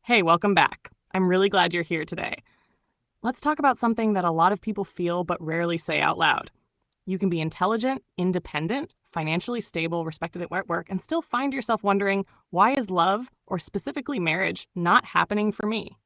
Hey, welcome back. I'm really glad you're here today. Let's talk about something that a lot of people feel but rarely say out loud. You can be intelligent, independent, financially stable, respected at work, and still find yourself wondering, why is love, or specifically marriage, not happening for me?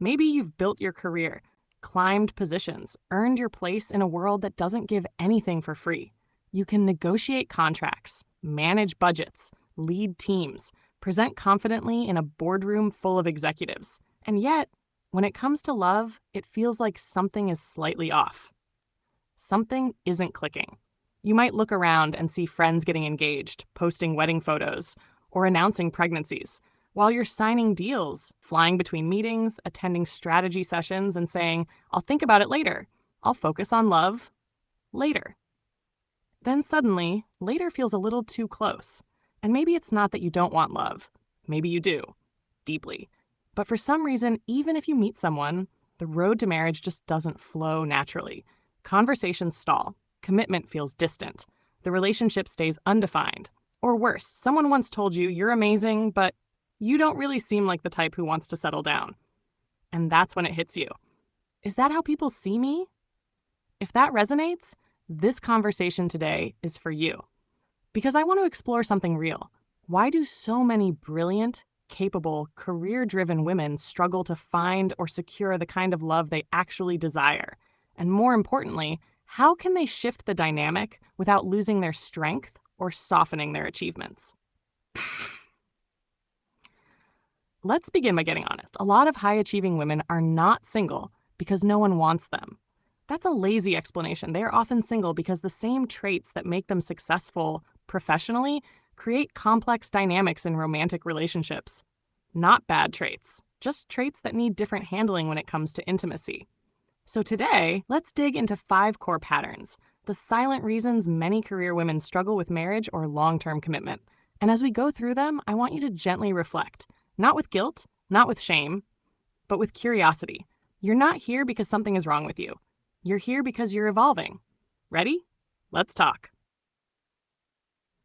Maybe you've built your career, climbed positions, earned your place in a world that doesn't give anything for free. You can negotiate contracts, manage budgets, lead teams, present confidently in a boardroom full of executives. And yet, when it comes to love, it feels like something is slightly off. Something isn't clicking. You might look around and see friends getting engaged, posting wedding photos, or announcing pregnancies, while you're signing deals, flying between meetings, attending strategy sessions, and saying, I'll think about it later. I'll focus on love later. Then suddenly, later feels a little too close. And maybe it's not that you don't want love. Maybe you do, deeply. But for some reason, even if you meet someone, the road to marriage just doesn't flow naturally. Conversations stall. Commitment feels distant. The relationship stays undefined. Or worse, someone once told you you're amazing, but you don't really seem like the type who wants to settle down. And that's when it hits you. Is that how people see me? If that resonates, this conversation today is for you. Because I want to explore something real. Why do so many brilliant, capable, career-driven women struggle to find or secure the kind of love they actually desire? And more importantly, how can they shift the dynamic without losing their strength or softening their achievements? Let's begin by getting honest. A lot of high-achieving women are not single because no one wants them. That's a lazy explanation. They are often single because the same traits that make them successful professionally create complex dynamics in romantic relationships. Not bad traits, just traits that need different handling when it comes to intimacy. So today, let's dig into 5 core patterns, the silent reasons many career women struggle with marriage or long-term commitment. And as we go through them, I want you to gently reflect, not with guilt, not with shame, but with curiosity. You're not here because something is wrong with you. You're here because you're evolving. Ready? Let's talk.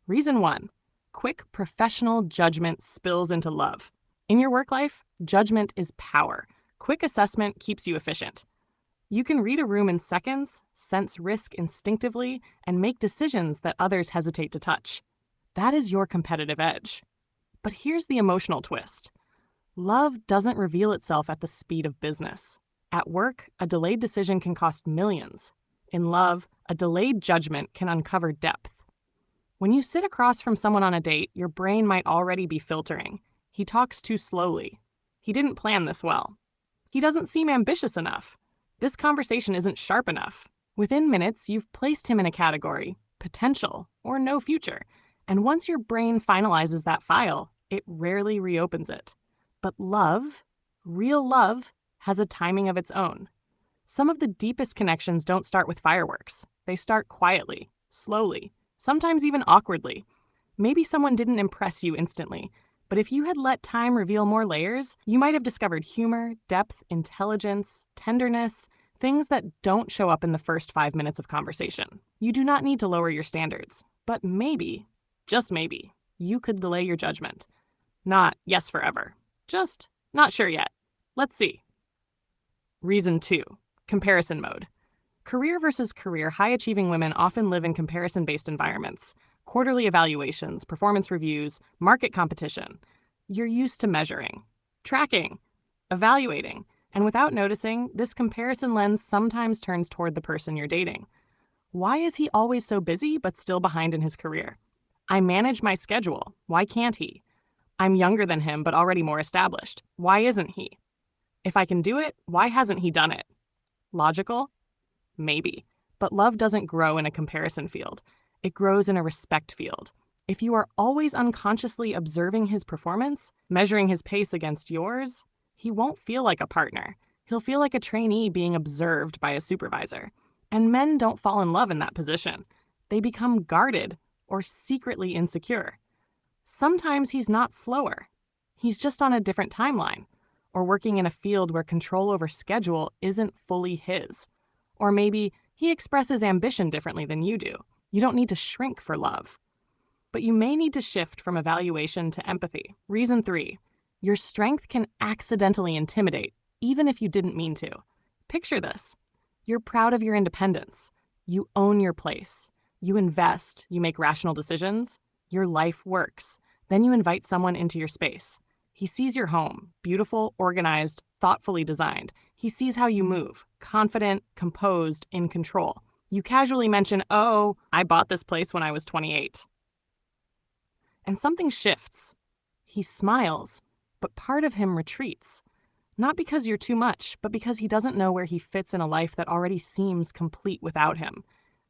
Reason 1. Quick professional judgment spills into love. In your work life, judgment is power. Quick assessment keeps you efficient. You can read a room in seconds, sense risk instinctively, and make decisions that others hesitate to touch. That is your competitive edge. But here's the emotional twist. Love doesn't reveal itself at the speed of business. At work, a delayed decision can cost millions. In love, a delayed judgment can uncover depth. When you sit across from someone on a date, your brain might already be filtering. He talks too slowly. He didn't plan this well. He doesn't seem ambitious enough. This conversation isn't sharp enough. Within minutes, you've placed him in a category, potential or no future. And once your brain finalizes that file, it rarely reopens it. But love, real love, has a timing of its own. Some of the deepest connections don't start with fireworks. They start quietly, slowly, sometimes even awkwardly. Maybe someone didn't impress you instantly, but if you had let time reveal more layers, you might have discovered humor, depth, intelligence, tenderness, things that don't show up in the first 5 minutes of conversation. You do not need to lower your standards, but maybe, just maybe, you could delay your judgment. Not yes forever, just not sure yet. Let's see. Reason 2. Comparison mode. Career versus career, high-achieving women often live in comparison-based environments. Quarterly evaluations, performance reviews, market competition. You're used to measuring, tracking, evaluating, and without noticing, this comparison lens sometimes turns toward the person you're dating. Why is he always so busy but still behind in his career? I manage my schedule. Why can't he? I'm younger than him but already more established. Why isn't he? If I can do it, why hasn't he done it? Logical? Maybe. But love doesn't grow in a comparison field. It grows in a respect field. If you are always unconsciously observing his performance, measuring his pace against yours, he won't feel like a partner. He'll feel like a trainee being observed by a supervisor. And men don't fall in love in that position. They become guarded or secretly insecure. Sometimes he's not slower. He's just on a different timeline, or working in a field where control over schedule isn't fully his. Or maybe he expresses ambition differently than you do. You don't need to shrink for love. But you may need to shift from evaluation to empathy. Reason 3. Your strength can accidentally intimidate, even if you didn't mean to. Picture this. You're proud of your independence. You own your place. You invest, you make rational decisions. Your life works. Then you invite someone into your space. He sees your home, beautiful, organized, thoughtfully designed. He sees how you move, confident, composed, in control. You casually mention, "Oh, I bought this place when I was 28." And something shifts. He smiles, but part of him retreats. Not because you're too much, but because he doesn't know where he fits in a life that already seems complete without him.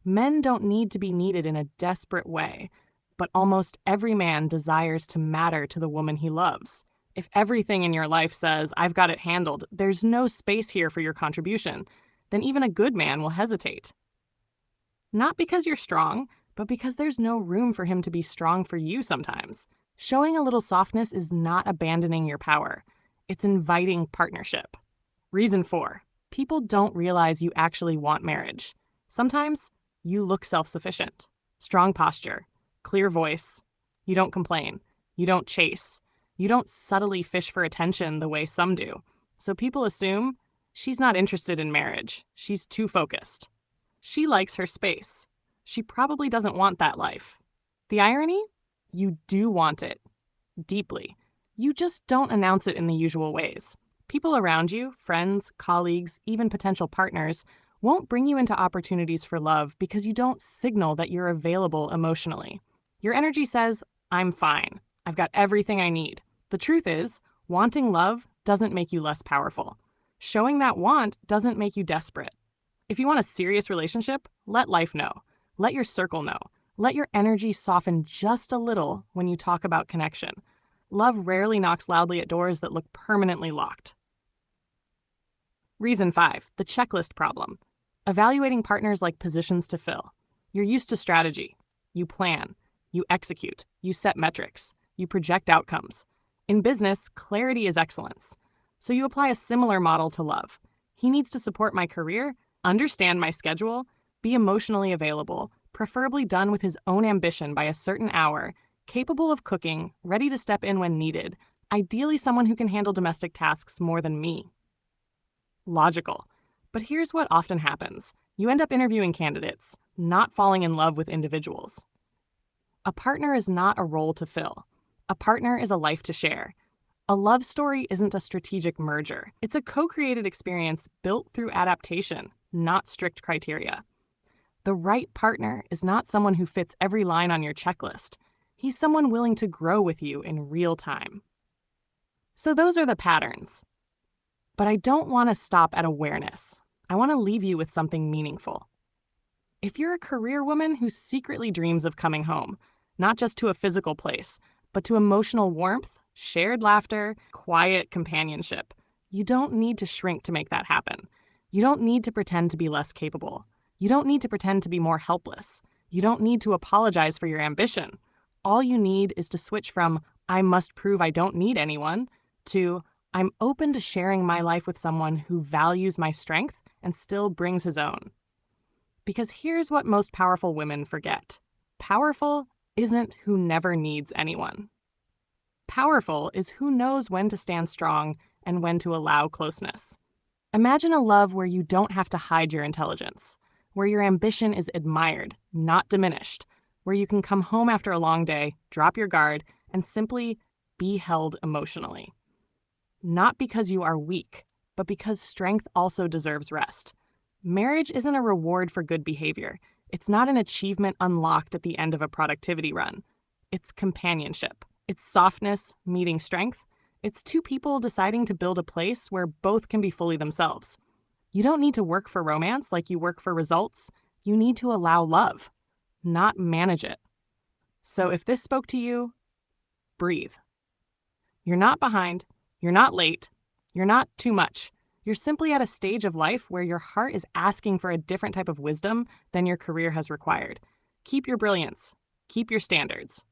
Men don't need to be needed in a desperate way, but almost every man desires to matter to the woman he loves. If everything in your life says, "I've got it handled, there's no space here for your contribution," then even a good man will hesitate. Not because you're strong, but because there's no room for him to be strong for you sometimes. Showing a little softness is not abandoning your power. It's inviting partnership. Reason 4. People don't realize you actually want marriage. Sometimes you look self-sufficient. Strong posture, clear voice. You don't complain. You don't chase. You don't subtly fish for attention the way some do. So people assume she's not interested in marriage. She's too focused. She likes her space. She probably doesn't want that life. The irony? You do want it. Deeply. You just don't announce it in the usual ways. People around you, friends, colleagues, even potential partners, won't bring you into opportunities for love because you don't signal that you're available emotionally. Your energy says, "I'm fine. I've got everything I need." The truth is, wanting love doesn't make you less powerful. Showing that want doesn't make you desperate. If you want a serious relationship, let life know. Let your circle know. Let your energy soften just a little when you talk about connection. Love rarely knocks loudly at doors that look permanently locked. Reason 5, the checklist problem. Evaluating partners like positions to fill. You're used to strategy. You plan. You execute. You set metrics. You project outcomes. In business, clarity is excellence. So you apply a similar model to love. He needs to support my career, understand my schedule, be emotionally available, preferably done with his own ambition by a certain hour, capable of cooking, ready to step in when needed, ideally someone who can handle domestic tasks more than me. Logical. But here's what often happens. You end up interviewing candidates, not falling in love with individuals. A partner is not a role to fill. A partner is a life to share. A love story isn't a strategic merger. It's a co-created experience built through adaptation, not strict criteria. The right partner is not someone who fits every line on your checklist. He's someone willing to grow with you in real time. So those are the patterns. But I don't want to stop at awareness. I want to leave you with something meaningful. If you're a career woman who secretly dreams of coming home, not just to a physical place, but to emotional warmth, shared laughter, quiet companionship, you don't need to shrink to make that happen. You don't need to pretend to be less capable. You don't need to pretend to be more helpless. You don't need to apologize for your ambition. All you need is to switch from, "I must prove I don't need anyone," to, "I'm open to sharing my life with someone who values my strength and still brings his own." Because here's what most powerful women forget. Powerful isn't who never needs anyone. Powerful is who knows when to stand strong and when to allow closeness. Imagine a love where you don't have to hide your intelligence, where your ambition is admired, not diminished, where you can come home after a long day, drop your guard, and simply be held emotionally. Not because you are weak, but because strength also deserves rest. Marriage isn't a reward for good behavior. It's not an achievement unlocked at the end of a productivity run. It's companionship. It's softness meeting strength. It's two people deciding to build a place where both can be fully themselves. You don't need to work for romance like you work for results. You need to allow love, not manage it. So if this spoke to you, breathe. You're not behind. You're not late. You're not too much. You're simply at a stage of life where your heart is asking for a different type of wisdom than your career has required. Keep your brilliance. Keep your standards.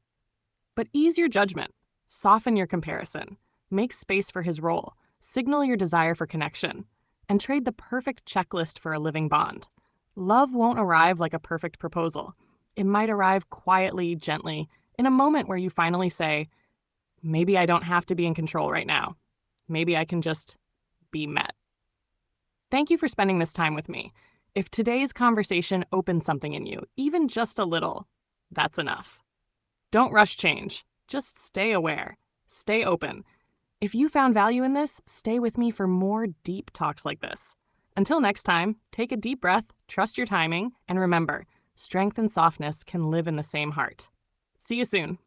But ease your judgment. Soften your comparison. Make space for his role. Signal your desire for connection. And trade the perfect checklist for a living bond. Love won't arrive like a perfect proposal. It might arrive quietly, gently, in a moment where you finally say, maybe I don't have to be in control right now. Maybe I can just be met. Thank you for spending this time with me. If today's conversation opened something in you, even just a little, that's enough. Don't rush change. Just stay aware. Stay open. If you found value in this, stay with me for more deep talks like this. Until next time, take a deep breath, trust your timing, and remember, strength and softness can live in the same heart. See you soon.